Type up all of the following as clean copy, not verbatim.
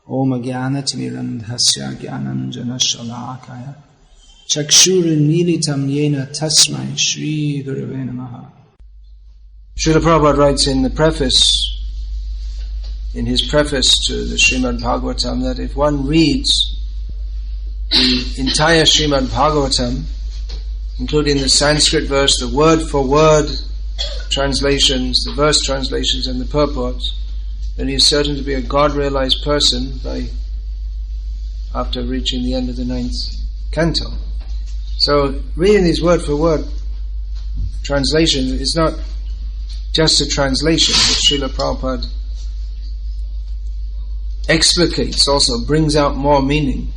Om Jnanatimirandhasya Jnananjana Shalakaya Chakshurinmilitam Yena Tasmai Shri Gurave Namaha. Srila Prabhupada writes in his preface to the Srimad Bhagavatam, that if one reads the entire Srimad Bhagavatam, including the Sanskrit verse, the word for word translations, the verse translations and the purports, then he is certain to be a God-realized person after reaching the end of the 9th canto. So reading these word for word translations is not just a translation, but Srila Prabhupada explicates, also brings out more meaning.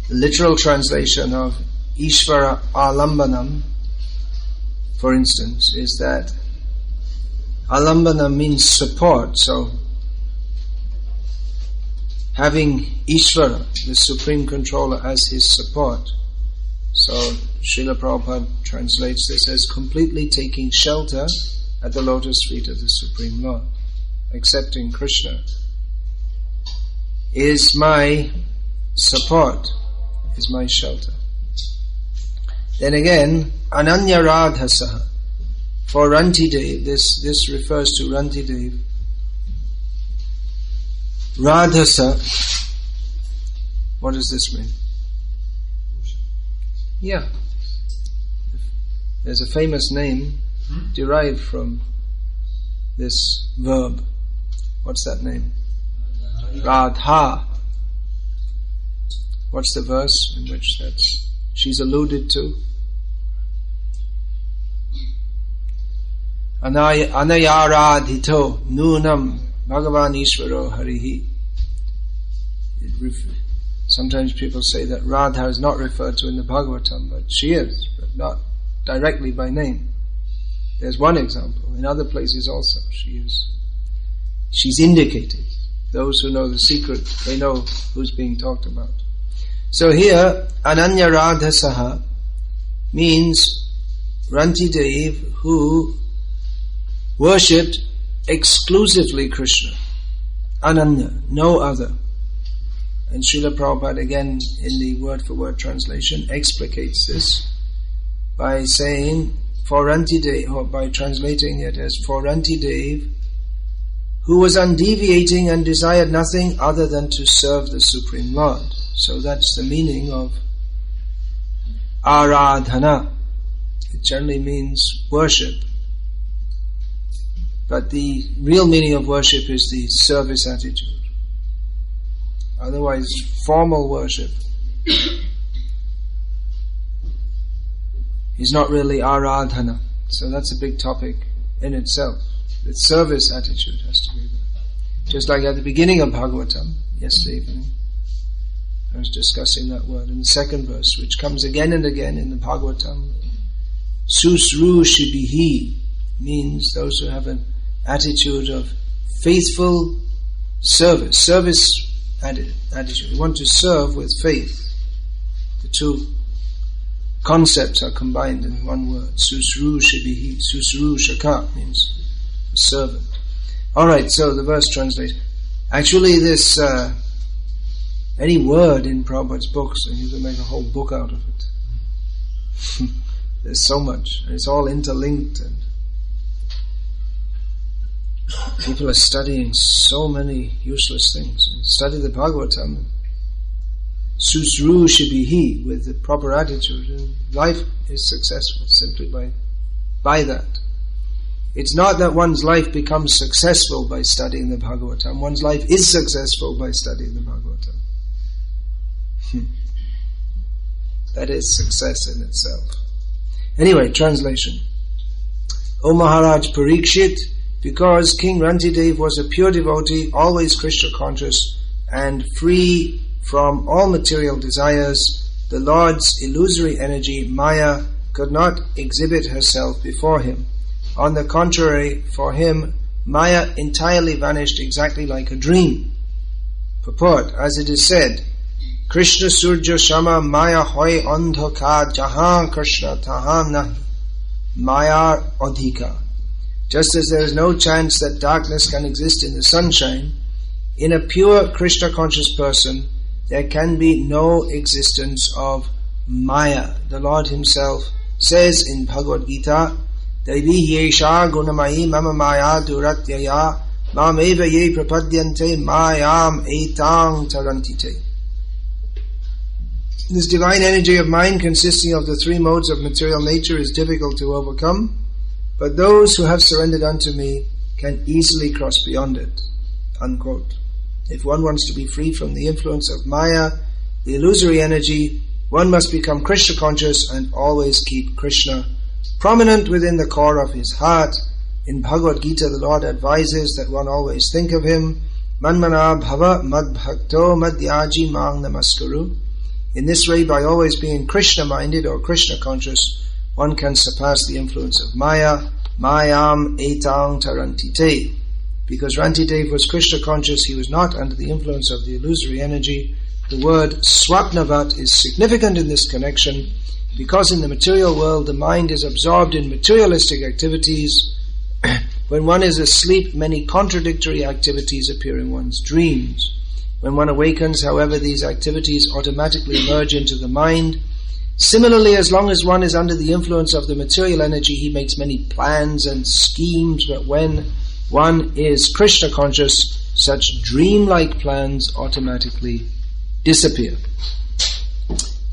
The literal translation of Ishvara Alambanam, for instance, is that Alambana means support, so having Ishvara, the Supreme Controller, as his support. So Srila Prabhupada translates this as completely taking shelter at the lotus feet of the Supreme Lord. Accepting Krishna is my support, is my shelter. Then again, Ananya Radhasaha. For Rantideva, this refers to Rantideva. Radhasa, what does this mean? Yeah. There's a famous name derived from this verb. What's that name? Radha. What's the verse in which she's alluded to? Anayaradhito nunam Bhagavan Ishvaro Harihi. Sometimes people say that Radha is not referred to in the Bhagavatam, but she is, but not directly by name. There's one example. In other places also she's indicated. Those who know the secret, they know who's being talked about. So here, Ananya Radhasaha means Rantideva who worshipped exclusively Krishna. Ananya, no other. And Srila Prabhupada again in the word for word translation explicates this by saying, for Rantideva, or by translating it as for Rantideva, who was undeviating and desired nothing other than to serve the Supreme Lord. So that's the meaning of Aradhana. It generally means worship. But the real meaning of worship is the service attitude. Otherwise, formal worship is not really Aradhana. So that's a big topic in itself. The service attitude has to be there. Just like at the beginning of Bhagavatam, yesterday evening, I was discussing that word in the second verse, which comes again and again in the Bhagavatam. Susru shibihi means those who have an attitude of faithful service attitude. We want to serve with faith. The two concepts are combined in one word. Susru shibihi. Susru shaka means a servant. Alright, so the verse translation. Actually this, any word in Prabhupada's books, and you can make a whole book out of it. There's so much, and it's all interlinked, and people are studying so many useless things. Study the Bhagavatam, susru shibihi, with the proper attitude, and life is successful simply by that. It's not that one's life becomes successful by studying the Bhagavatam. One's life is successful by studying the Bhagavatam. That is success in itself. Anyway, translation. O Maharaj Parikshit, because King Rantideva was a pure devotee, always Krishna conscious, and free from all material desires, the Lord's illusory energy, Maya, could not exhibit herself before him. On the contrary, for him, Maya entirely vanished exactly like a dream. Purport, as it is said, Krishna Surja Shama Maya Hoy Andhaka Jahan Krishna Tahan Nahi Maya Adhika. Just as there is no chance that darkness can exist in the sunshine, In a pure Krishna conscious person, there can be no existence of Maya. The Lord Himself says in Bhagavad-gita, Devi yesha gunamayi mama maya duratyaya mam eva ye prapadyante mayam etang tarantite. This divine energy of mind consisting of the three modes of material nature is difficult to overcome, but those who have surrendered unto me can easily cross beyond it. Unquote. If one wants to be free from the influence of Maya, the illusory energy, one must become Krishna conscious and always keep Krishna prominent within the core of his heart. In Bhagavad-gita, the Lord advises that one always think of Him. Manmana bhava madbhakto madhyaji mang namaskuru. In this way, by always being Krishna-minded or Krishna-conscious, one can surpass the influence of Maya. Mayam etang tarantite. Because Rantideva was Krishna-conscious, he was not under the influence of the illusory energy. The word swapnavat is significant in this connection, because in the material world the mind is absorbed in materialistic activities. When one is asleep, many contradictory activities appear in one's dreams. When one awakens, however, these activities automatically merge into the mind. Similarly, as long as one is under the influence of the material energy, he makes many plans and schemes, but when one is Krishna conscious, such dream-like plans automatically disappear.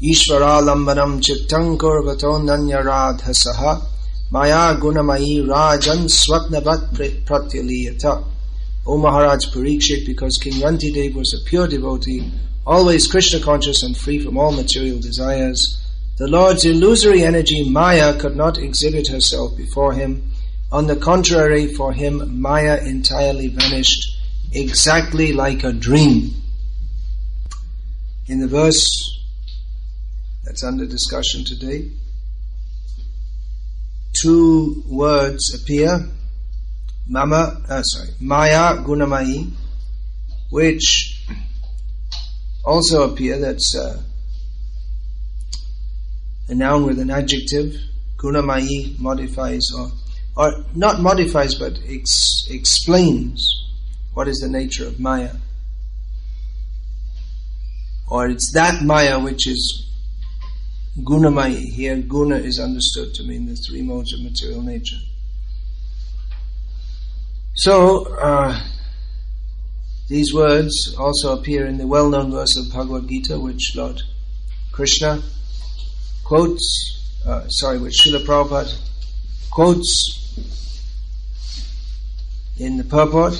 Ishvara lambanam chittang kurvato nanyaradhasaha maya gunamayi rajan swapnavat pratyaliyata. O Maharaj Parikshit, because King Rantideva was a pure devotee, always Krishna conscious and free from all material desires, the Lord's illusory energy Maya could not exhibit herself before him. On the contrary, for him Maya entirely vanished, exactly like a dream. In the verse that's under discussion today, two words appear, Maya Gunamayi, which also appear, that's a noun with an adjective. Gunamayi modifies, or not modifies, but explains what is the nature of Maya. Or it's that Maya which is Gunamayi. Here Guna is understood to mean the three modes of material nature. So, these words also appear in the well-known verse of Bhagavad-gita, which Lord Krishna quotes, which Srila Prabhupada quotes in the purport,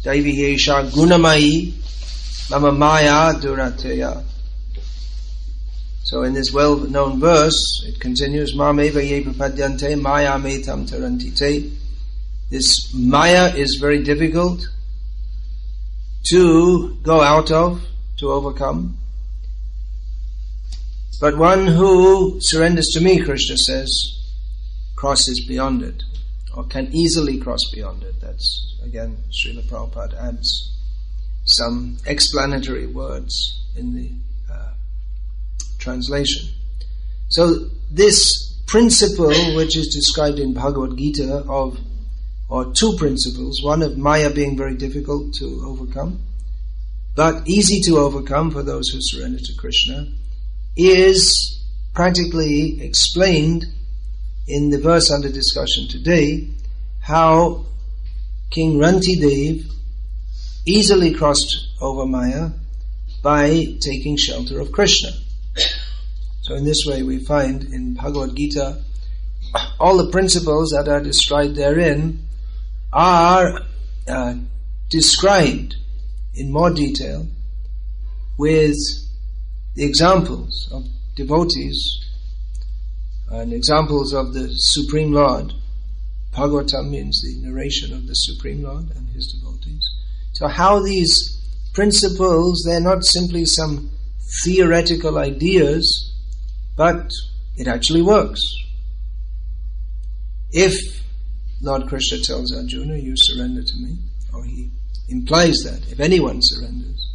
Daivi Yesha Gunamayi Mama Maya Durateya. So in this well-known verse, it continues, Mameva ye prapadyante Maya metam tarantite. This Maya is very difficult to go out of, to overcome. But one who surrenders to me, Krishna says, crosses beyond it, or can easily cross beyond it. That's, again, Srila Prabhupada adds some explanatory words in the translation. So this principle, which is described in Bhagavad-gita or two principles, one of Maya being very difficult to overcome, but easy to overcome for those who surrender to Krishna, is practically explained in the verse under discussion today, how King Rantideva easily crossed over Maya by taking shelter of Krishna. So in this way we find in Bhagavad-gita all the principles that are described therein are described in more detail with the examples of devotees and examples of the Supreme Lord. Bhagavatam means the narration of the Supreme Lord and His devotees. So how these principles, they're not simply some theoretical ideas, but it actually works. If Lord Krishna tells Arjuna, you surrender to me, or he implies that, if anyone surrenders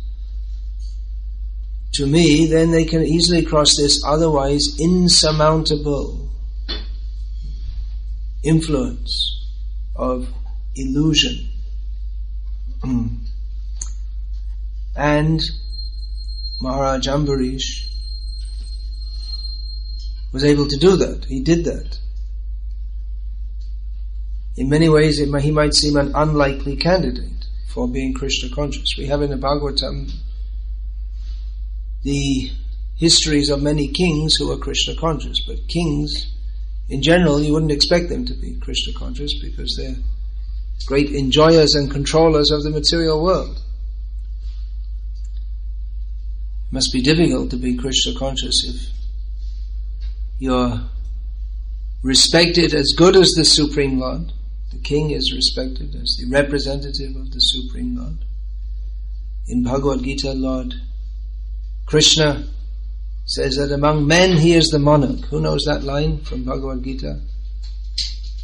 to me, then they can easily cross this otherwise insurmountable influence of illusion. And Maharaj Ambarish was able to do that. He did that. In many ways, he might seem an unlikely candidate for being Krishna conscious. We have in the Bhagavatam the histories of many kings who were Krishna conscious, but kings, in general, you wouldn't expect them to be Krishna conscious because they're great enjoyers and controllers of the material world. It must be difficult to be Krishna conscious if you're respected as good as the Supreme Lord. The king is respected as the representative of the Supreme Lord. In Bhagavad-gita, Lord Krishna says that among men he is the monarch. Who knows that line from Bhagavad-gita?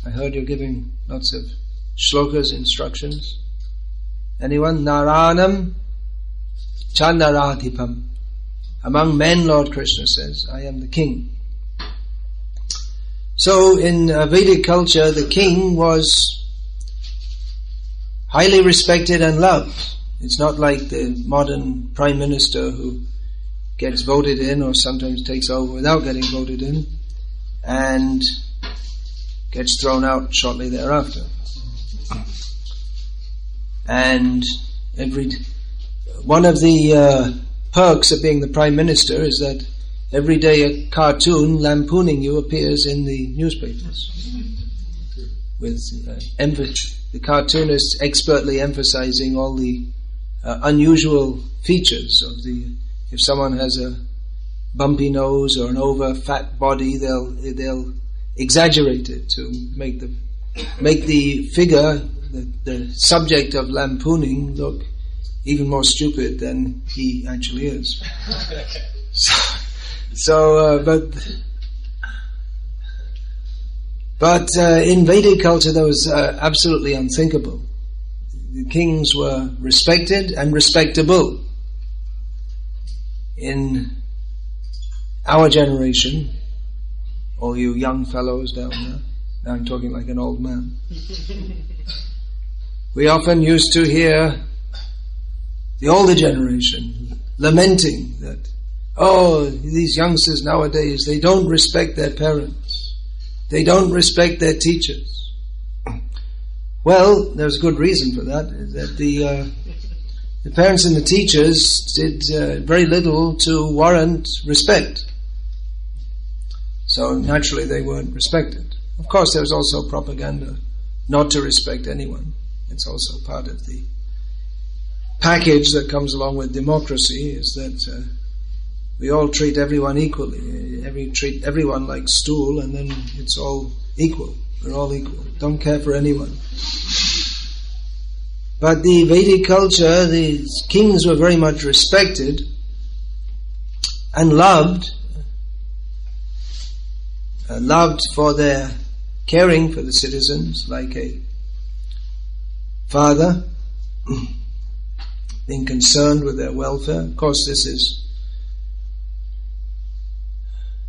I heard you're giving lots of shlokas, instructions. Anyone? Naranam Chandaradhipam. Among men, Lord Krishna says, I am the king. So in Vedic culture, the king was highly respected and loved. It's not like the modern prime minister who gets voted in or sometimes takes over without getting voted in and gets thrown out shortly thereafter. And one of the perks of being the prime minister is that every day a cartoon lampooning you appears in the newspapers with the cartoonists expertly emphasizing all the unusual features of the. If someone has a bumpy nose or an over fat body, they'll exaggerate it to make the figure, the subject of lampooning, look even more stupid than he actually is. But in Vedic culture that was absolutely unthinkable. The kings were respected and respectable. In our generation, all you young fellows down there, now I'm talking like an old man, we often used to hear the older generation lamenting that, these youngsters nowadays, they don't respect their parents. They don't respect their teachers. Well, there's a good reason for that, that the parents and the teachers did very little to warrant respect. So naturally they weren't respected. Of course there was also propaganda not to respect anyone. It's also part of the package that comes along with democracy, is that we all treat everyone equally. Treat everyone like stool, and then it's all equal. We're all equal. Don't care for anyone. But the Vedic culture, the kings were very much respected and loved for their caring for the citizens like a father, being concerned with their welfare. Of course, this is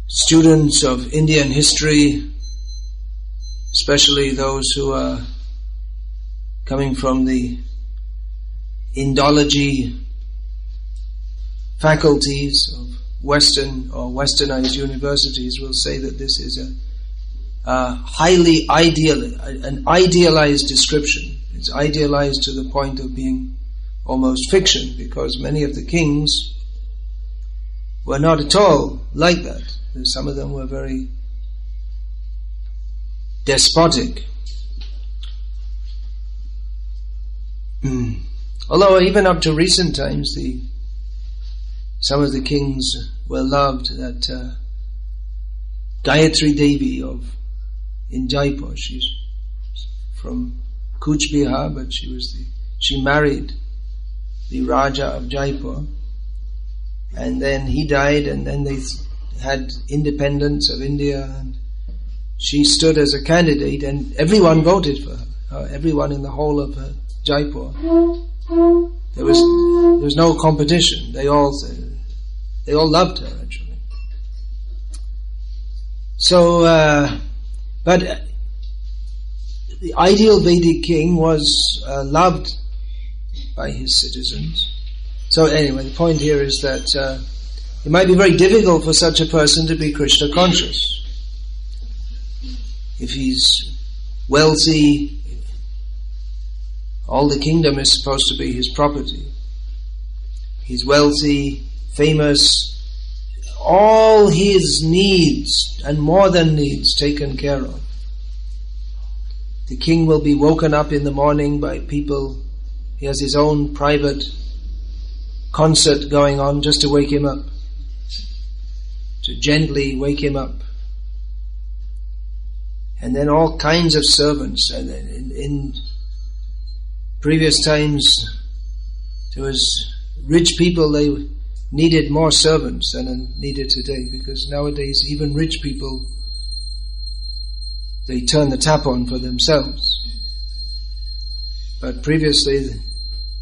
students of Indian history, especially those who are coming from the Indology faculties of Western or Westernized universities, will say that this is a highly an idealized description. It's idealized to the point of being almost fiction, because many of the kings were not at all like that. Some of them were very despotic. Although even up to recent times, some of the kings were loved. That Gayatri Devi in Jaipur, she's from Kuch Bihar, but she married the Raja of Jaipur, and then he died, and then they had independence of India, and she stood as a candidate, and everyone voted for her. Everyone in the whole of Jaipur. There was no competition. They all loved her, actually. So, but the ideal Vedic king was loved by his citizens, So anyway, the point here is that it might be very difficult for such a person to be Krishna conscious. If he's wealthy, all the kingdom is supposed to be his property. He's wealthy, famous, all his needs and more than needs taken care of. The king will be woken up in the morning by people. He has his own private concert going on just to wake him up, to gently wake him up. And then all kinds of servants. And in previous times, there was rich people, they needed more servants than are needed today, because nowadays even rich people, they turn the tap on for themselves. But previously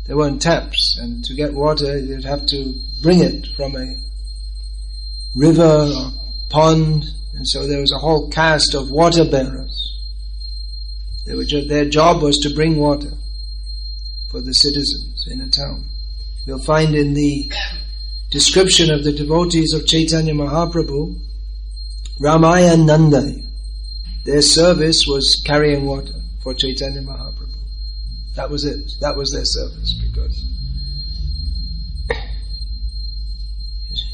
there weren't taps, and to get water you'd have to bring it from a river or pond, and so there was a whole caste of water bearers. Their job was to bring water for the citizens in a town. We'll find in the description of the devotees of Chaitanya Mahaprabhu, Ramaya Nandai, their service was carrying water for Chaitanya Mahaprabhu. That was it. That was their service, because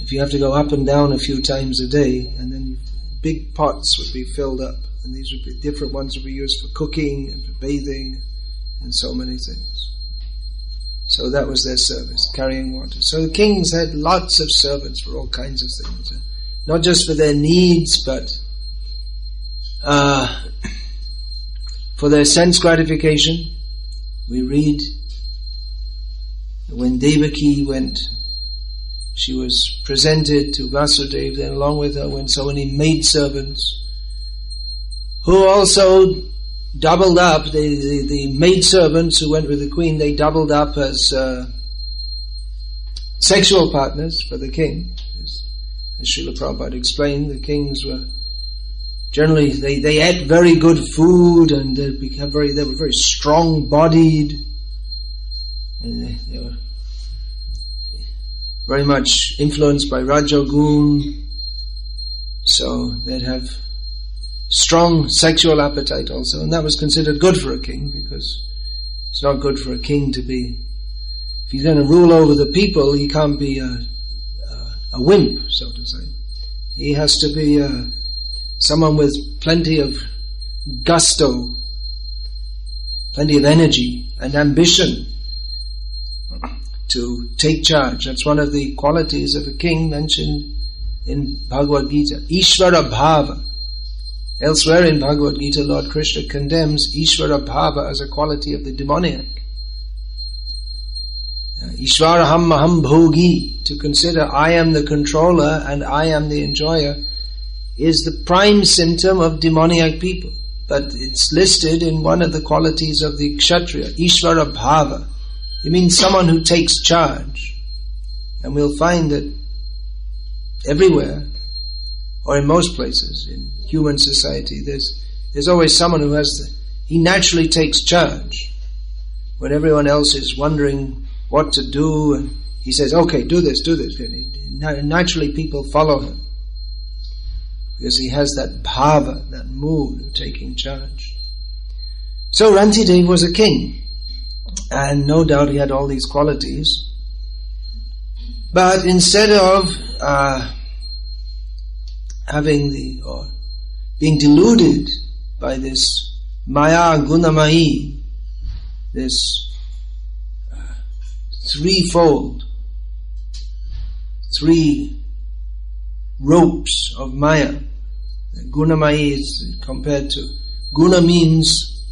if you have to go up and down a few times a day, and then big pots would be filled up, and these would be different ones would be used for cooking and for bathing and so many things. So that was their service, carrying water. So the kings had lots of servants for all kinds of things, not just for their needs, but for their sense gratification. We read when Devaki went, she was presented to Vasudeva, then along with her went so many maidservants who also doubled up. The maidservants who went with the queen, they doubled up as sexual partners for the king. As Srila Prabhupada explained, the kings were generally, they ate very good food, and they were very strong-bodied, and they were very much influenced by Rajogun, so they'd have strong sexual appetite also, and that was considered good for a king, because it's not good for a king to be, if he's going to rule over the people, he can't be a wimp, so to say. He has to be someone with plenty of gusto, plenty of energy and ambition to take charge. That's one of the qualities of a king mentioned in Bhagavad-gita. Ishvara Bhava. Elsewhere in Bhagavad-gita, Lord Krishna condemns Ishvara Bhava as a quality of the demoniac. Ishvaraham maham bhogi, to consider I am the controller and I am the enjoyer, is the prime symptom of demoniac people. But it's listed in one of the qualities of the Kshatriya, Ishvara Bhava. It means someone who takes charge. And we'll find that everywhere, or in most places, in human society, there's always someone who he naturally takes charge. When everyone else is wondering what to do, and he says, okay, do this. Naturally people follow him, because he has that bhava, that mood of taking charge. So Rantideva was a king, and no doubt he had all these qualities. But instead of being deluded by this maya gunamayi, this three ropes of maya. Gunamayi is compared to, guna means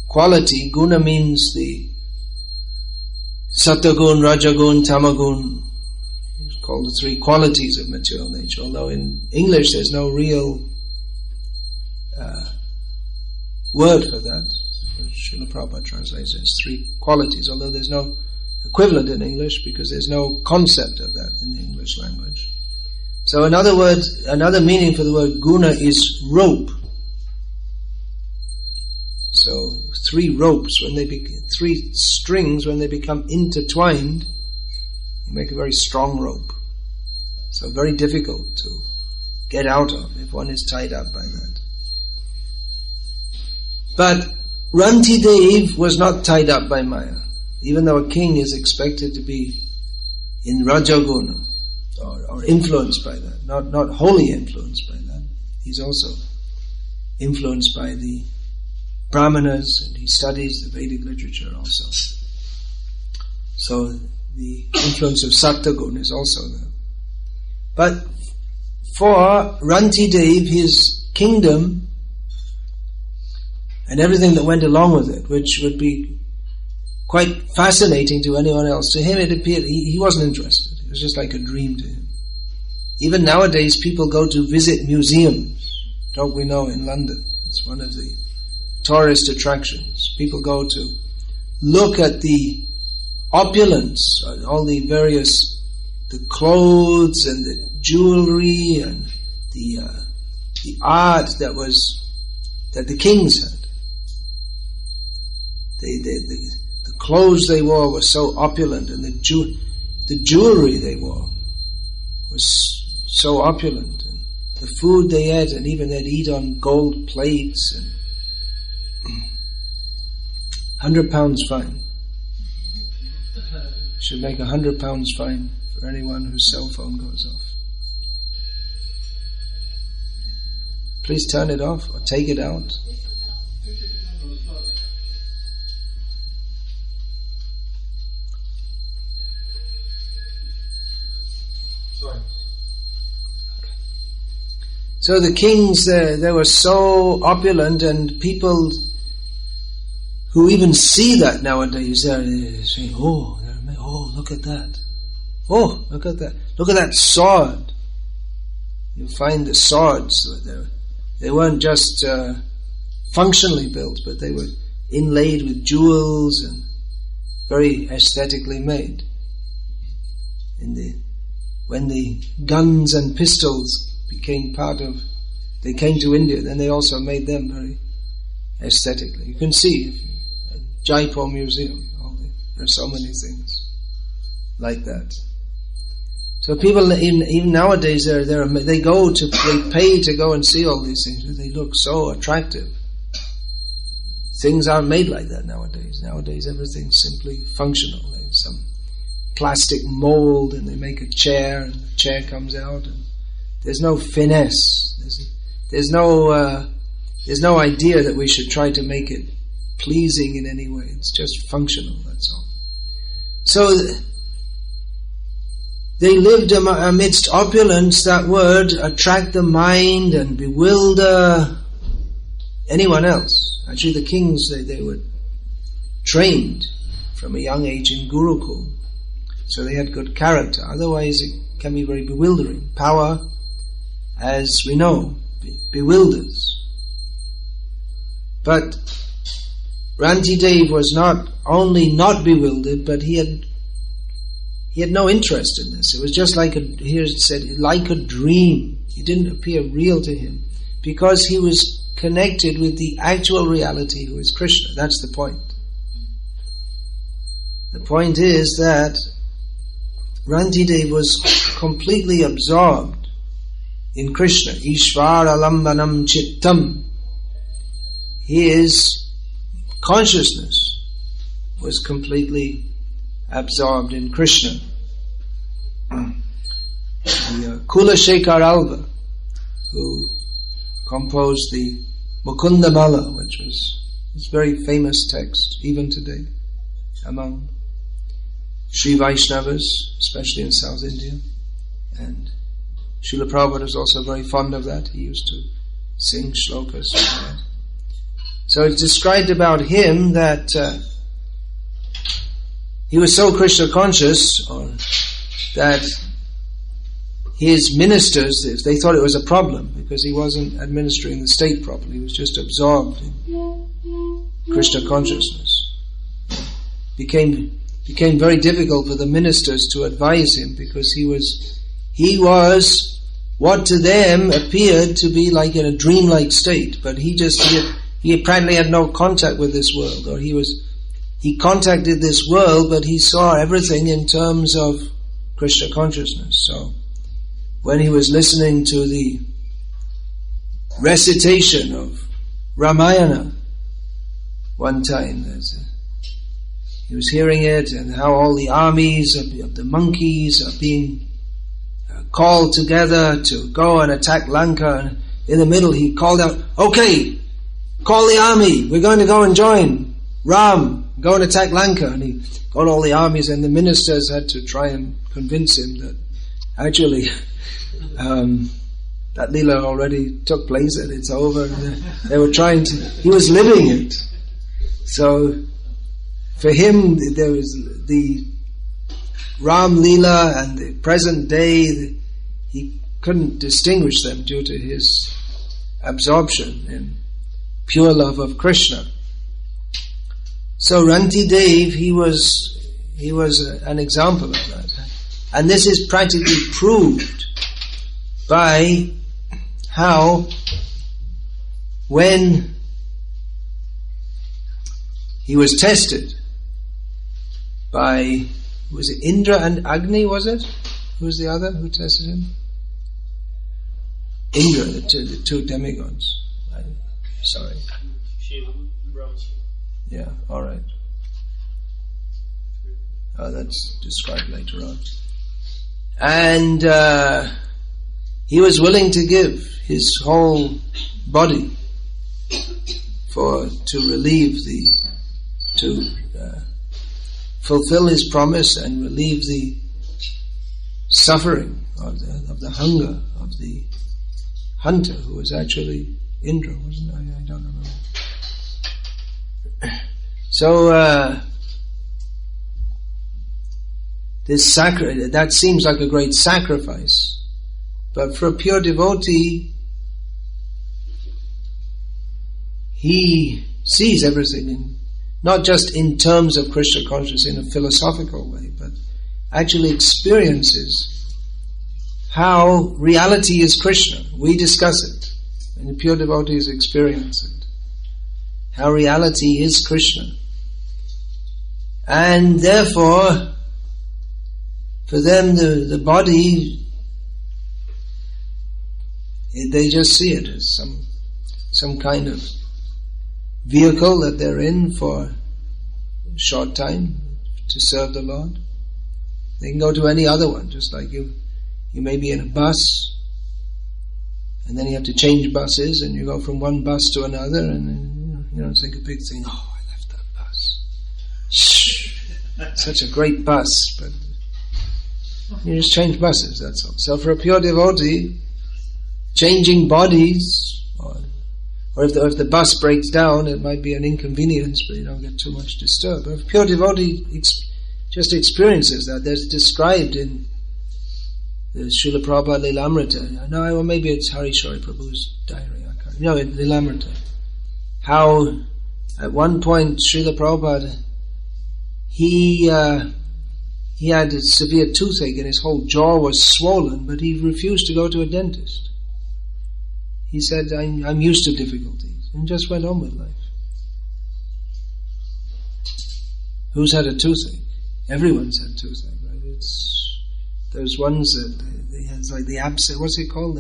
quality, guna means the sattvagun, rajagun, tamagun. It's called the three qualities of material nature, although in English there's no real word for that. Srila Prabhupada translates it as three qualities, although there's no equivalent in English because there's no concept of that in the English language. So in other words, another meaning for the word guna is rope. So three ropes, three strings, when they become intertwined, You make a very strong rope. So very difficult to get out of if one is tied up by that. But Rantideva was not tied up by Maya. Even though a king is expected to be in Rajaguna, or influenced by that, not wholly influenced by that. He's also influenced by the Brahmanas, and he studies the Vedic literature also. So the influence of Sattaguna is also there. But for Rantideva, his kingdom and everything that went along with it, which would be quite fascinating to anyone else, to him it appeared he wasn't interested. It was just like a dream to him. Even nowadays people go to visit museums, don't we know, in London. It's one of the tourist attractions. People go to look at the opulence, all the various, the clothes and the jewelry and the art that the kings had. The clothes they wore were so opulent, and the jewelry they wore was so opulent, and the food they ate, and even they'd eat on gold plates, and £100 fine. Should make £100 fine for anyone whose cell phone goes off. Please turn it off or take it out. Sorry. So the kings, they were so opulent, and people who even see that nowadays, they're saying, oh, look at that. Oh, look at that. Look at that sword. You find the swords, they weren't just functionally built, but they were inlaid with jewels and very aesthetically made. When the guns and pistols became they came to India, then they also made them very aesthetically. You can see at Jaipur Museum, there are so many things like that. So people, even nowadays, they pay to go and see all these things. They look so attractive. Things aren't made like that nowadays. Nowadays, everything's simply functional. There's some plastic mold, and they make a chair, and the chair comes out, and there's no finesse. There's no idea that we should try to make it pleasing in any way. It's just functional, that's all. So they lived amidst opulence that would attract the mind and bewilder anyone else. Actually, the kings, they were trained from a young age in Gurukul, so they had good character. Otherwise, it can be very bewildering. Power, as we know, bewilders. But Rantideva was not only not bewildered, but he had no interest in this. It was just like like a dream. It didn't appear real to him, because he was connected with the actual reality, who is Krishna. That's the point. The point is that Rantideva was completely absorbed in Krishna. Ishvara lambanam chittam. His consciousness was completely absorbed in Krishna. The Kulashekar Alva, who composed the Mukunda Mala, which was this very famous text even today among Sri Vaishnavas, especially in South India, and Srila Prabhupada was also very fond of that. He used to sing shlokas like that. So it's described about him that he was so Krishna conscious that his ministers, they thought it was a problem because he wasn't administering the state properly. He was just absorbed in Krishna consciousness. Became very difficult for the ministers to advise him, because he was what to them appeared to be like in a dreamlike state, but he apparently had no contact with this world, or he contacted this world, but he saw everything in terms of Krishna consciousness. So when he was listening to the recitation of Ramayana one time, he was hearing it, and how all the armies of the monkeys are being called together to go and attack Lanka, and in the middle he called out, "Okay, call the army, we're going to go and join Ram, go and attack Lanka." And he got all the armies, and the ministers had to try and convince him that actually that Leela already took place, and it's over. They were trying to, he was living it. So for him, there was the Ram Leela and the present day, he couldn't distinguish them due to his absorption in pure love of Krishna. So Rantideva, he was an example of that. And this is practically proved by how when he was tested by, was it Indra and Agni, was it? Who was the other who tested him? Indra, the two demigods. Sorry. Yeah, alright. Oh, that's described later on. And he was willing to give his whole body to relieve to fulfill his promise and relieve the suffering of the hunger of the hunter, who was actually Indra, wasn't it? I don't remember. So that seems like a great sacrifice, but for a pure devotee, he sees everything not just in terms of Krishna consciousness in a philosophical way, but actually experiences how reality is Krishna. We discuss it, and the pure devotees experience it. How reality is Krishna. And therefore, for them, the body, they just see it as some kind of vehicle that they're in for a short time to serve the Lord. They can go to any other one, just like you may be in a bus, and then you have to change buses, and you go from one bus to another, and then, you don't think a big thing, "Oh, I left that bus. Shh, such a great bus," but you just change buses, that's all. So for a pure devotee, changing bodies, or if the bus breaks down, it might be an inconvenience, but you don't get too much disturbed. But if a pure devotee just experiences that, that's described in the Srila Prabhupada Lilamrita. No, or maybe it's Harishori Prabhu's diary. No, it's Lilamrita. How at one point Srila Prabhupada, he had a severe toothache and his whole jaw was swollen, but he refused to go to a dentist. He said, I'm used to difficulties, and just went on with life. Who's had a toothache? Everyone's had toothache, right? It's those ones that it's like the abscess. What's it called?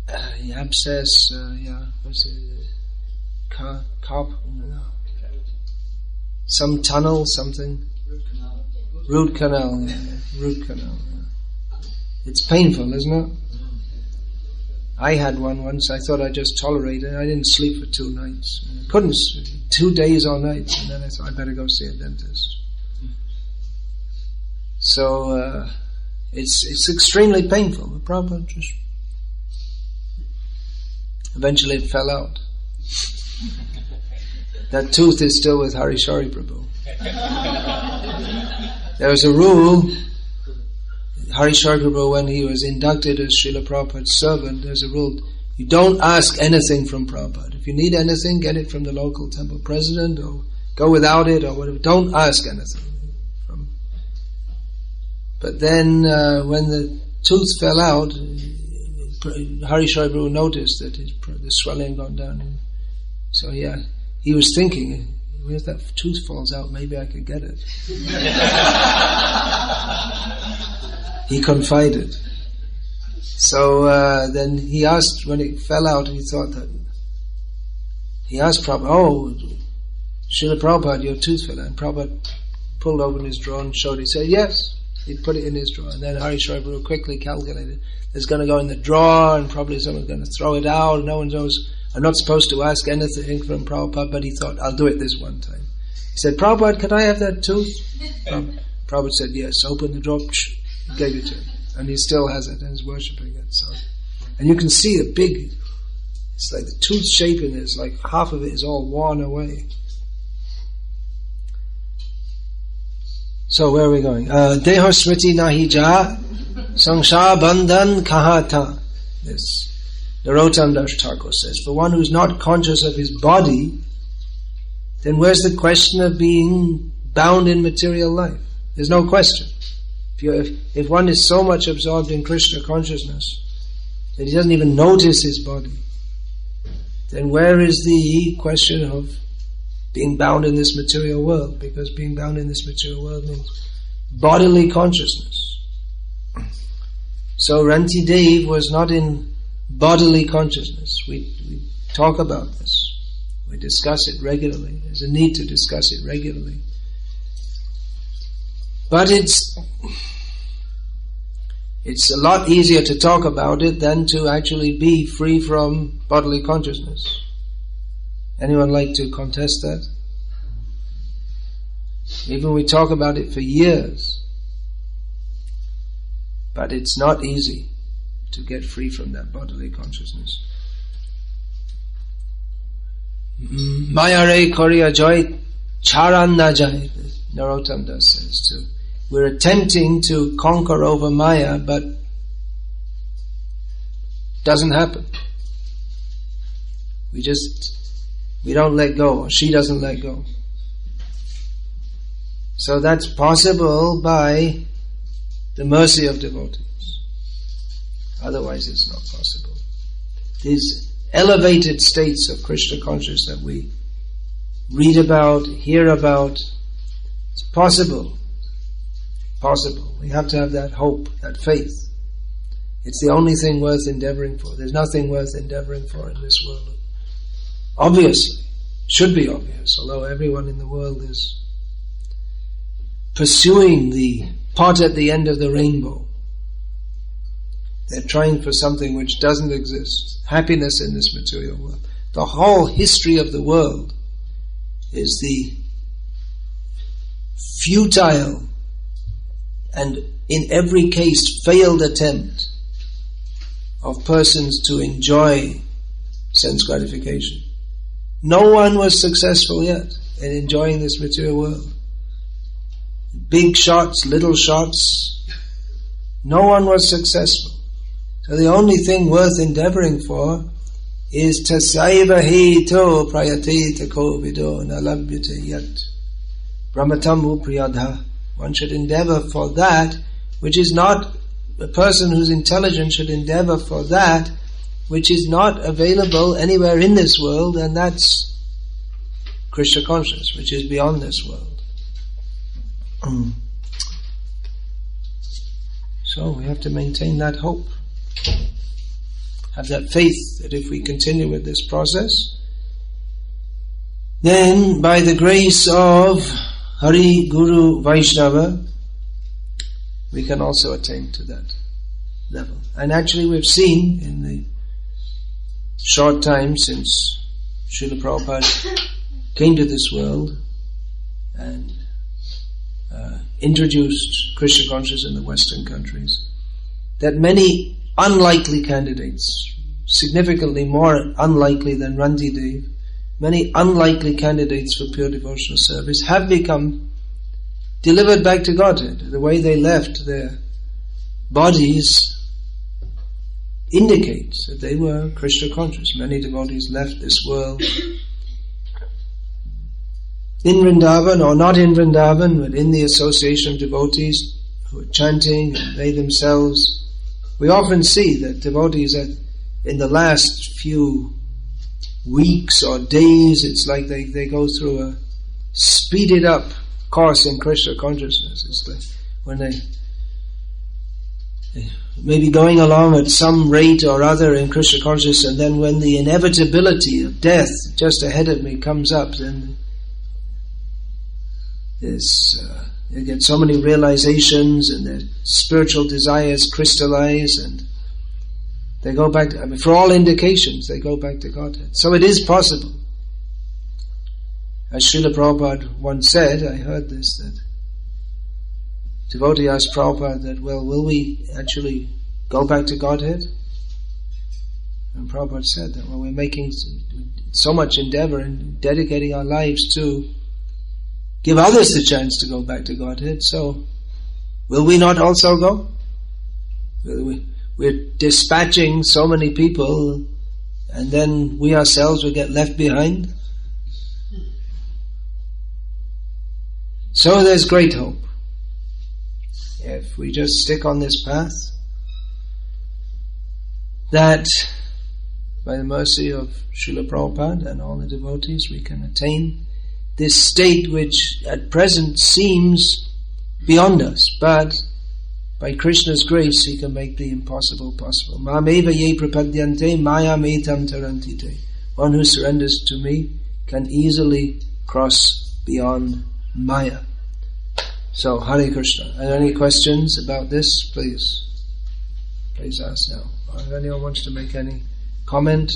The abscess. What's it? Carp. Some tunnel, something. Root canal. Yeah. Root canal. Yeah. It's painful, isn't it? I had one once. I thought I'd just tolerate it. I didn't sleep for 2 nights. I couldn't sleep. 2 days or nights. And then I thought, I better go see a dentist. So, it's extremely painful. The problem just... Eventually it fell out. That tooth is still with Harishori Prabhu. There was a rule... Harishori Prabhu, when he was inducted as Srila Prabhupada's servant, there's a rule, you don't ask anything from Prabhupada. If you need anything, get it from the local temple president, or go without it, or whatever. Don't ask anything. But then, when the tooth fell out, Harishori Prabhu noticed that the swelling had gone down. So he was thinking, If that tooth falls out, maybe I could get it. He confided. So then he asked, when it fell out, he thought that, he asked Prabhupada, Srila Prabhupada, your tooth fell out. And Prabhupada pulled open his drawer and showed it. He said, yes. He put it in his drawer. And then Harish Rai Guru quickly calculated, it's going to go in the drawer and probably someone's going to throw it out. No one knows. I'm not supposed to ask anything from Prabhupada, but he thought, I'll do it this one time. He said, Prabhupada, can I have that tooth? Prabhupada said, yes. Open the drawer, gave it to him. And he still has it and is worshipping it. So, and you can see a big, it's like the tooth shape in it is like half of it is all worn away. So where are we going? Deho smriti nahi ja, sangsara bandhan kahata. This Narottam Das Thakur says, for one who's not conscious of his body, then where's the question of being bound in material life? There's no question. If one is so much absorbed in Krishna consciousness that he doesn't even notice his body, then where is the question of being bound in this material world? Because being bound in this material world means bodily consciousness. So Rantideva was not in bodily consciousness. We talk about this. We discuss it regularly. There's a need to discuss it regularly. But it's a lot easier to talk about it than to actually be free from bodily consciousness. Anyone like to contest that? Even we talk about it for years. But it's not easy to get free from that bodily consciousness. Maya re koriya joy charan na jai, Narottam Das says too. We're attempting to conquer over Maya, but doesn't happen. We don't let go, or she doesn't let go. So that's possible by the mercy of devotees. Otherwise it's not possible. These elevated states of Krishna consciousness that we read about, hear about, it's possible. Possible. We have to have that hope, that faith. It's the only thing worth endeavoring for. There's nothing worth endeavoring for in this world. Obviously, should be obvious, although everyone in the world is pursuing the pot at the end of the rainbow. They're trying for something which doesn't exist. Happiness in this material world. The whole history of the world is the futile and in every case failed attempt of persons to enjoy sense gratification. No one was successful yet in enjoying this material world. Big shots, little shots, no one was successful. So the only thing worth endeavoring for is tasaiva heto prayate tako vido nalabhyate yat brahmatamu priyadha. One should endeavor for that which is not, a person who's intelligent should endeavor for that which is not available anywhere in this world, and that's Krishna consciousness, which is beyond this world. So we have to maintain that hope. Have that faith that if we continue with this process, then by the grace of Hari, Guru, Vaishnava, we can also attain to that level. And actually we've seen in the short time since Srila Prabhupada came to this world and introduced Krishna consciousness in the Western countries, that many unlikely candidates, significantly more unlikely than Rantideva, many unlikely candidates for pure devotional service have become delivered back to Godhead. The way they left their bodies indicates that they were Krishna conscious. Many devotees left this world in Vrindavan, or not in Vrindavan, but in the association of devotees who are chanting, and they themselves. We often see that devotees in the last few weeks or days, it's like they go through speeded up course in Krishna consciousness. It's like when they may be going along at some rate or other in Krishna consciousness, and then when the inevitability of death just ahead of me comes up, then they get so many realizations and their spiritual desires crystallize, and they go back to, for all indications, they go back to Godhead. So it is possible. As Srila Prabhupada once said, I heard this, that devotee asked Prabhupada that, well, will we actually go back to Godhead? And Prabhupada said that, well, we're making so much endeavor and dedicating our lives to give others the chance to go back to Godhead, so will we not also go? We're dispatching so many people, and then we ourselves will get left behind. So there's great hope. If we just stick on this path, that by the mercy of Srila Prabhupada and all the devotees, we can attain this state which at present seems beyond us, but by Krishna's grace He can make the impossible possible. Mameva ye prapadyante mayam etam tarantite. One who surrenders to me can easily cross beyond Maya. So, Hare Krishna. Are there any questions about this? Please ask now. If anyone wants to make any comment?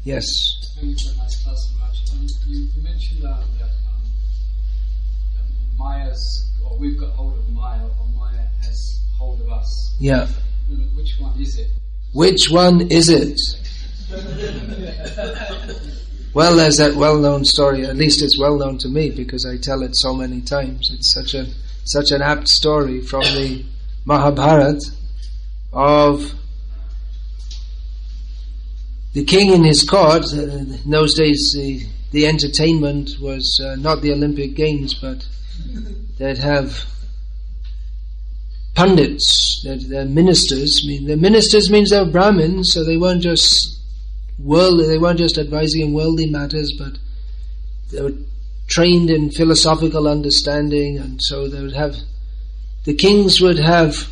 Yes. Thank you for a nice class, Maharaj. You mentioned that Maya's, or we've got hold of Maya, or Maya has hold of us. Yeah. Which one is it? Which one is it? Well, there's that well-known story. At least it's well-known to me because I tell it so many times. It's such an apt story from the Mahabharata of the king in his court. In those days, the entertainment was not the Olympic Games, but they'd have pundits, they're ministers. I mean, the ministers means they're Brahmins, so they weren't just worldly, they weren't just advising in worldly matters, but they were trained in philosophical understanding, and so they would have, the kings would have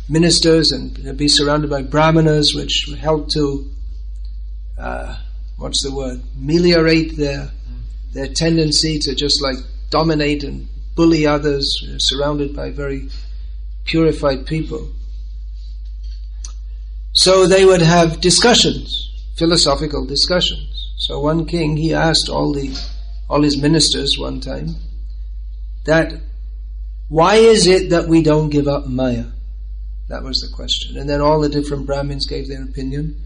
ministers, and they'd be surrounded by brahmanas, which would help to ameliorate their tendency to just like dominate and bully others, surrounded by very purified people. So they would have discussions, philosophical discussions. So one king, he asked all his ministers one time that, why is it that we don't give up Maya? That was the question. And then all the different Brahmins gave their opinion.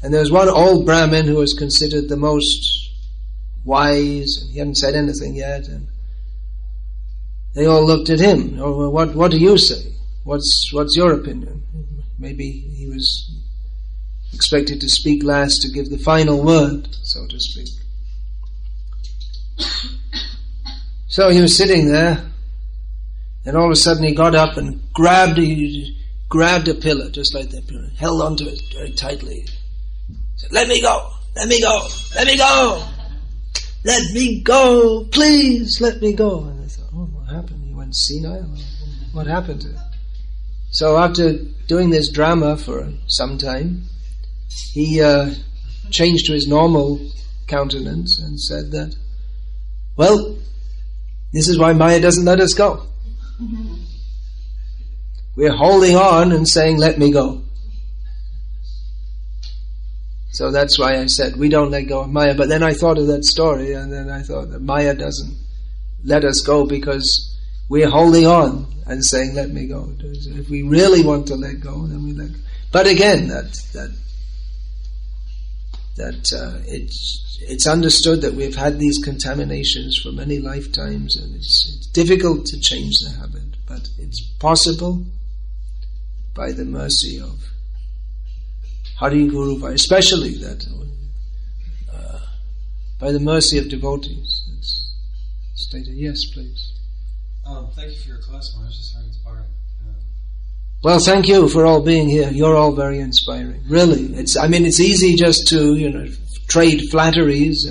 And there was one old Brahmin who was considered the most wise, and he hadn't said anything yet, and they all looked at him. Oh, what do you say? What's your opinion? Maybe he was expected to speak last to give the final word, so to speak. So he was sitting there, and all of a sudden he got up and grabbed a pillar, just like that pillar, held onto it very tightly. Said, "Let me go! Let me go! Let me go! Let me go! Please, let me go!" And I thought, oh, what happened? He went senile? What happened to him? So after doing this drama for some time, he changed to his normal countenance and said that, well, this is why Maya doesn't let us go. We're holding on and saying, let me go. So that's why I said, we don't let go of Maya. But then I thought of that story, and then I thought that Maya doesn't let us go because we're holding on and saying, let me go. If we really want to let go, then we let go. But again, it's understood that we've had these contaminations for many lifetimes, and it's difficult to change the habit, but it's possible by the mercy of Hari Guru, especially that by the mercy of devotees. It's stated. Yes, please. Thank you for your class, Maharaj. It's very inspiring. Well, thank you for all being here. You're all very inspiring. Really, it's easy just to trade flatteries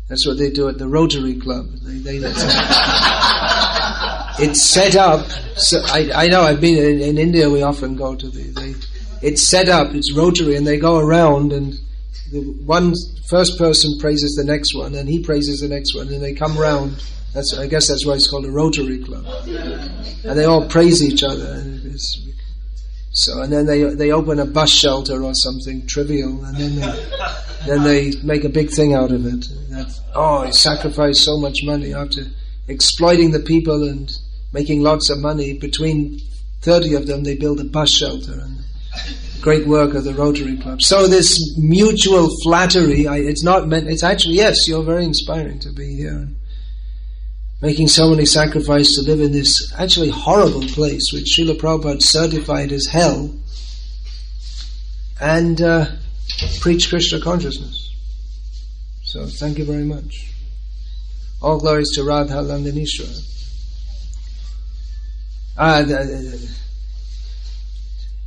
That's what they do at the Rotary Club. It's set up. So I know. I've been in India. We often go to it's set up. It's Rotary, and they go around, and the first person praises the next one, and he praises the next one, and they come round. I guess that's why it's called a Rotary Club. And they all praise each other. And then they open a bus shelter or something trivial, and then they make a big thing out of it. He sacrificed so much money after exploiting the people and making lots of money. Between 30 of them, they build a bus shelter, and great work of the Rotary Club. So this mutual flattery, it's not meant. It's actually, yes, you're very inspiring to be here and making so many sacrifices to live in this actually horrible place which Srila Prabhupada certified as hell, and preach Krishna consciousness. So thank you very much. All glories to Radha Landanishwara.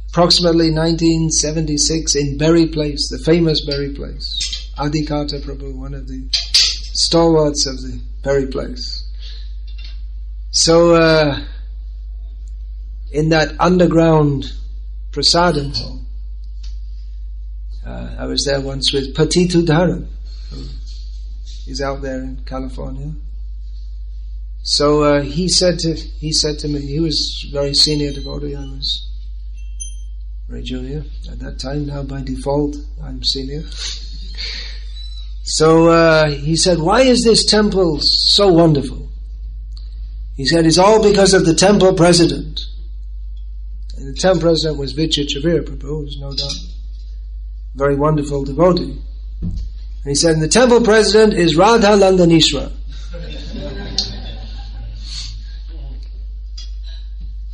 Approximately 1976 in Berry Place, the famous Berry Place. Adhikata Prabhu, one of the stalwarts of the Berry Place. So, in that underground prasadam hall, I was there once with Patitu Dharan, who is out there in California. So he said to me, he was very senior devotee, I was very junior at that time. Now by default, I'm senior. So he said, "Why is this temple so wonderful?" He said, "It's all because of the temple president." And the temple president was Vichichavira Prabhu, who's no doubt a very wonderful devotee. And he said, "And the temple president is Radha Landanishwara."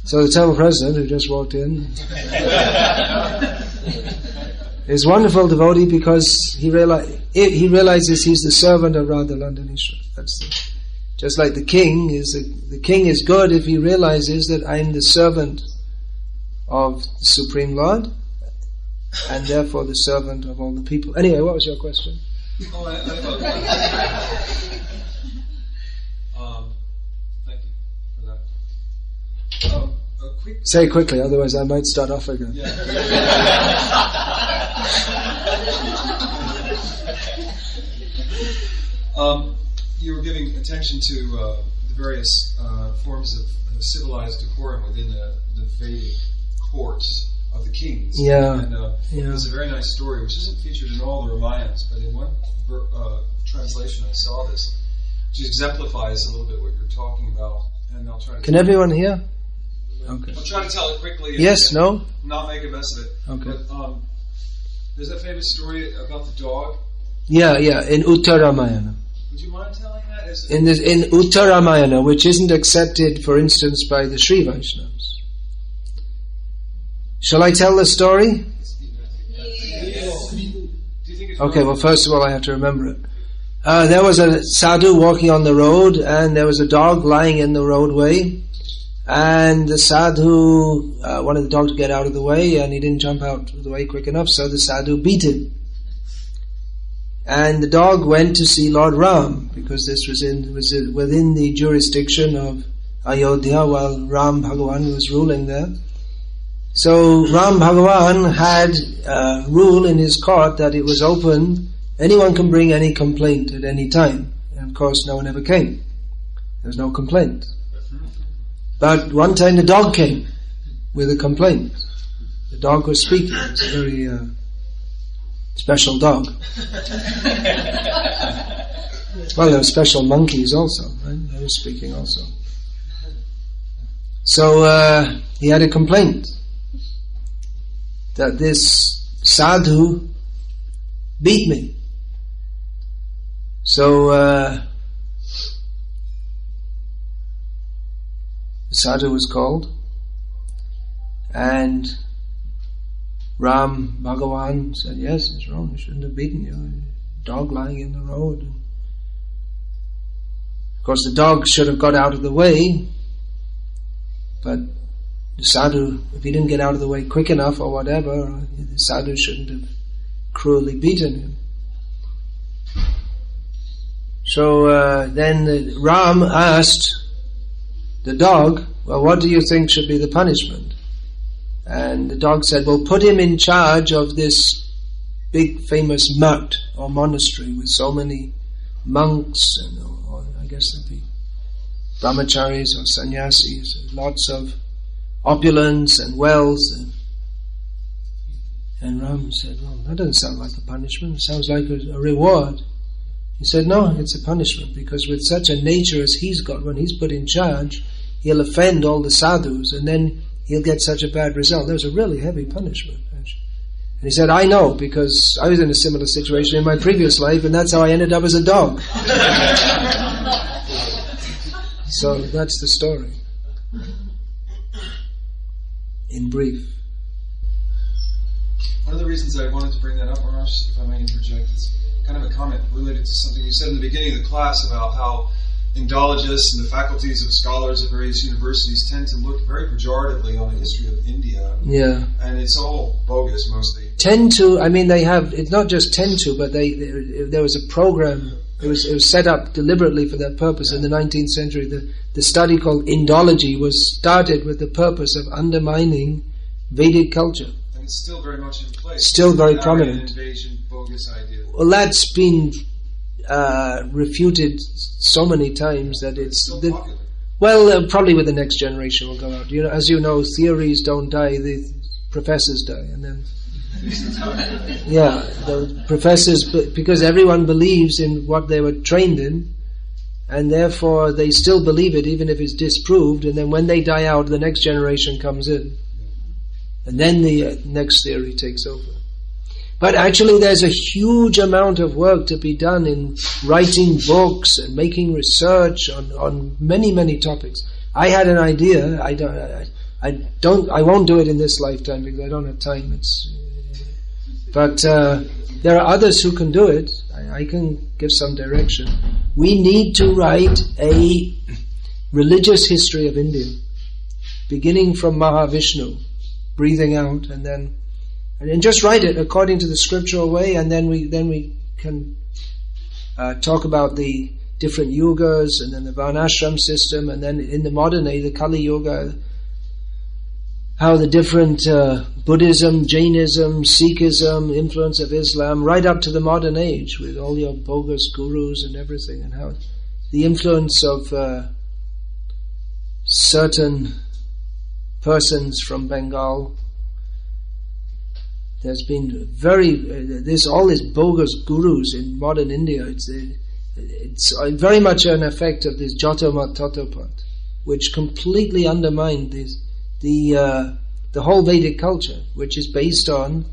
So the temple president, who just walked in, is a wonderful devotee because he realizes he's the servant of Radha Landanishwara. Just like the king is good if he realizes that I'm the servant of the Supreme Lord, and therefore the servant of all the people. Anyway, what was your question? Thank you for that. Say it quickly, otherwise I might start off again. Yeah. You were giving attention to the various forms of civilized decorum within the Vedic courts of the kings. Yeah. And there's a very nice story, which isn't featured in all the Ramayanas, but in one translation I saw this, which exemplifies a little bit what you're talking about. And I'll try to. Can everyone hear? Okay. I'll try to tell it quickly. Yes, no? Not make a mess of it. Okay. But, there's that famous story about the dog. Yeah, in Uttaramayana. Would you mind telling that? In Uttaramayana, which isn't accepted, for instance, by the Sri Vaishnavas. Shall I tell the story? Okay, well, first of all, I have to remember it. There was a sadhu walking on the road, and there was a dog lying in the roadway, and the sadhu wanted the dog to get out of the way, and he didn't jump out of the way quick enough, so the sadhu beat him. And the dog went to see Lord Ram, because this was within the jurisdiction of Ayodhya while Ram Bhagavan was ruling there. So Ram Bhagavan had a rule in his court that it was open, anyone can bring any complaint at any time. And of course no one ever came. There was no complaint. But one time the dog came with a complaint. The dog was speaking. It was a very special dog. Well, there were special monkeys also, right? They were speaking also. So he had a complaint that this sadhu beat me. So the sadhu was called, and Ram Bhagavan said, "Yes, it's wrong. You shouldn't have beaten you. A dog lying in the road." And of course, the dog should have got out of the way, but the sadhu, if he didn't get out of the way quick enough or whatever, the sadhu shouldn't have cruelly beaten him. So then Ram asked the dog, well, what do you think should be the punishment? And the dog said, well, put him in charge of this big famous mutt or monastery with so many monks and or I guess there'd be brahmacharis or sannyasis, lots of opulence and wealth. And Ram said, well, that doesn't sound like a punishment, it sounds like a reward. He said, no, it's a punishment, because with such a nature as he's got, when he's put in charge, he'll offend all the sadhus, and then he'll get such a bad result. That was a really heavy punishment. And he said, I know, because I was in a similar situation in my previous life, and that's how I ended up as a dog. So that's the story, in brief. One of the reasons I wanted to bring that up, Arash, if I may interject, is kind of a comment related to something you said in the beginning of the class about how Indologists and the faculties of scholars at various universities tend to look very pejoratively on the history of India. Yeah. And it's all bogus, mostly. Tend to, I mean, they have, it's not just tend to, but there was a program, it was set up deliberately for that purpose in the 19th century. The study called Indology was started with the purpose of undermining Vedic culture. And it's still very much in place. Still very prominent. Invasion, bogus idea. Well, that's been refuted so many times that it's still popular. Well, probably with the next generation will go out. You know, as you know, theories don't die; the professors die, and then yeah, the professors, because everyone believes in what they were trained in, and therefore they still believe it, even if it's disproved. And then when they die out, the next generation comes in, and then the next theory takes over. But actually there's a huge amount of work to be done in writing books and making research on many, many topics. I had an idea, I won't do it in this lifetime because I don't have time, but there are others who can do it. I can give some direction. We need to write a religious history of India, beginning from Mahavishnu, breathing out, and just write it according to the scriptural way, and then we can talk about the different yugas, and then the varnashram system, and then in the modern age, the Kali Yuga, how the different Buddhism, Jainism, Sikhism, influence of Islam, right up to the modern age with all your bogus gurus and everything, and how the influence of certain persons from Bengal. There's been there's all these bogus gurus in modern India. It's very much an effect of this Jatamat Tatapat, which completely undermined the whole Vedic culture, which is based on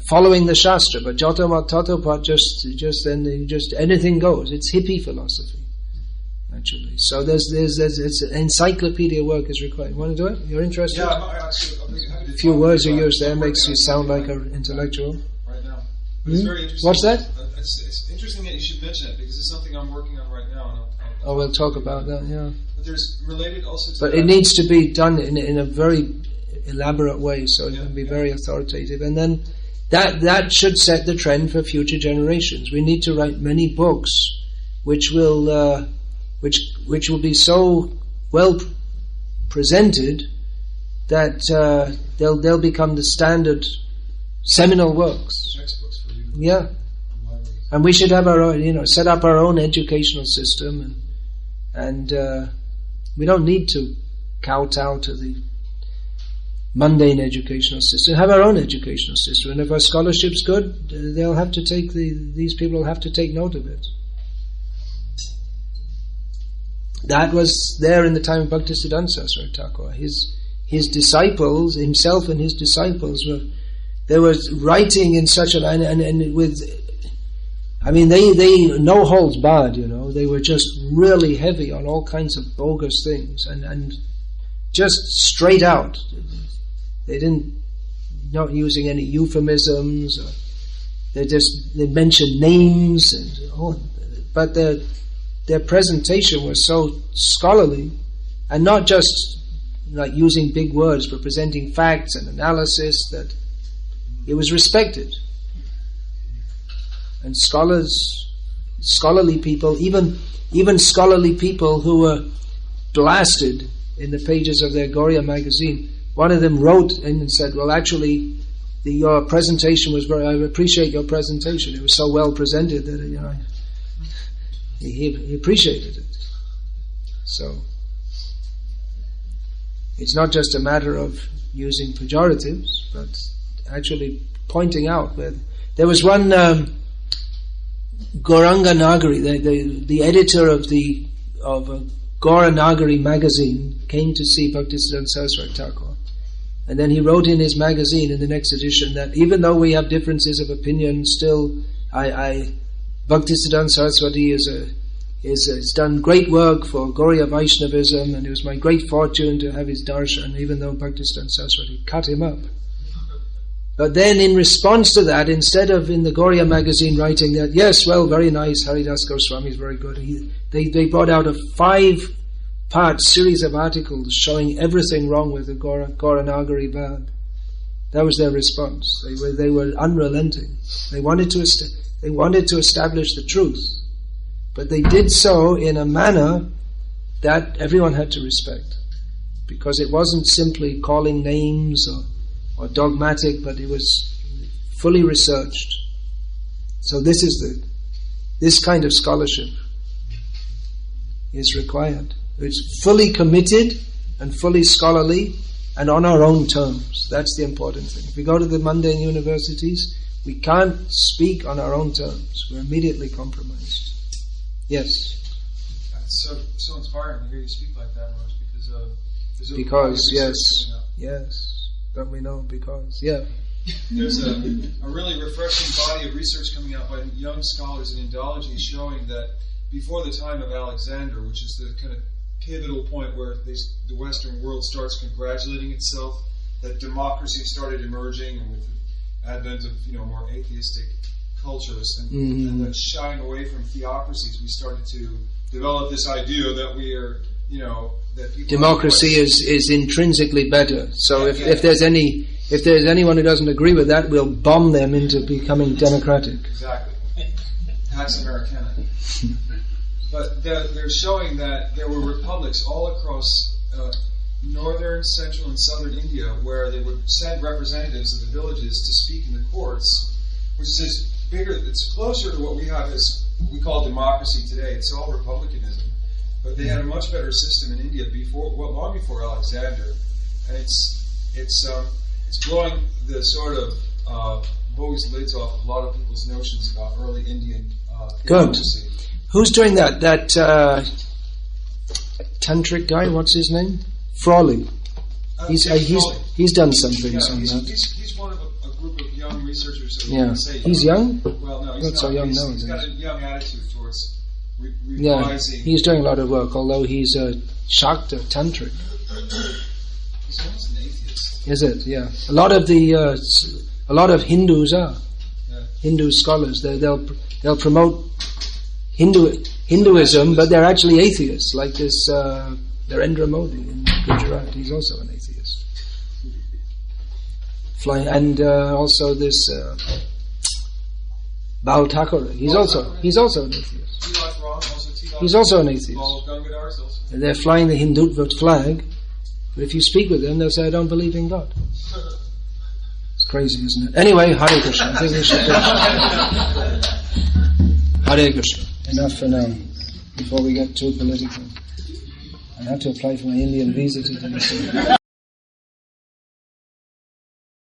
following the Shastra. But Jatamat Tatapat just anything goes. It's hippie philosophy, actually. So there's encyclopedia work is required. You want to do it? You're interested? Yeah, I'm actually happy to a few words you use there makes you sound like an intellectual. Right now. But it's very interesting. What's that? It's interesting that you should mention it, because it's something I'm working on right now. And we'll talk about that, yeah. But there's related also to But it needs to be done in a very elaborate way, so it can be very authoritative. And then that should set the trend for future generations. We need to write many books which will be so well presented that they'll become the standard seminal works. Textbooks for you. Yeah. And we should have our own, set up our own educational system, and we don't need to kowtow to the mundane educational system. Have our own educational system, and if our scholarship's good, they'll have to take these people will have to take note of it. That was there in the time of Bhaktisiddhanta Saraswati Thakur. His disciples, himself and his disciples they were writing in such a and with, I mean, they no holds barred, they were just really heavy on all kinds of bogus things and just straight out. They not using any euphemisms. They mentioned names but their presentation was so scholarly, and not just like using big words, but presenting facts and analysis, that it was respected. And scholars scholarly people, even scholarly people who were blasted in the pages of their Gauriya magazine. One of them wrote in and said, well, actually, your presentation was I appreciate your presentation. It was so well presented that he appreciated it. So it's not just a matter of using pejoratives, but actually pointing out where there was one Gauranga Nagari, the editor of Gaura Nagari magazine, came to see Bhaktisiddhanta Saraswati Thakur. And then he wrote in his magazine in the next edition that even though we have differences of opinion, still Bhaktisiddhanta Saraswati has done great work for Gauriya Vaishnavism, and it was my great fortune to have his darshan, even though Bhaktisiddhanta Saraswati cut him up. But then in response to that, instead of in the Gauriya magazine writing that, yes, well, very nice, Haridas Goswami is very good, they brought out a 5-part series of articles showing everything wrong with the Gaura Nagari Bhad. That was their response. They were unrelenting. They wanted to establish the truth. But they did so in a manner that everyone had to respect. Because it wasn't simply calling names or dogmatic, but it was fully researched. So this kind of scholarship is required. It's fully committed and fully scholarly and on our own terms. That's the important thing. If we go to the mundane universities, we can't speak on our own terms. We're immediately compromised. Yes? It's so inspiring to hear you speak like that, Raj, because yes. Don't we know? Because, yeah. There's a really refreshing body of research coming out by young scholars in Indology showing that before the time of Alexander, which is the kind of pivotal point where the Western world starts congratulating itself that democracy started emerging, and with the advent of more atheistic cultures and that shying away from theocracies, we started to develop this idea that we are, that people democracy is intrinsically better. So if there's anyone who doesn't agree with that, we'll bomb them into becoming democratic. Exactly. Pax Americana. But they're showing that there were republics all across northern, central, and southern India where they would send representatives of the villages to speak in the courts, which is bigger. It's closer to what we have as we call democracy today. It's all republicanism. But they had a much better system in India long before Alexander, and it's blowing the sort of bogus lids off a lot of people's notions about early Indian democracy. Good. Who's doing that? That tantric guy. What's his name? Frawley. He's done some things on that. He's one of a group of young researchers. Yeah. He's young. Well, no, he's not so young nowadays. He's got a young attitude towards. Yeah, he's doing a lot of work, although he's a Shakta tantric. He's almost an atheist. Is it? Yeah. A lot of Hindus are Hindu scholars. They'll promote Hinduism, but they're actually atheists. Like this Narendra Modi in Gujarat, he's also an atheist. And also this Bal Thakur, he's also an atheist. He's also an atheist. And they're flying the Hindutva flag, but if you speak with them, they'll say, I don't believe in God. It's crazy, isn't it? Anyway, Hare Krishna. I think we should Hare Krishna. Enough for now, before we get too political. I have to apply for my Indian visa today.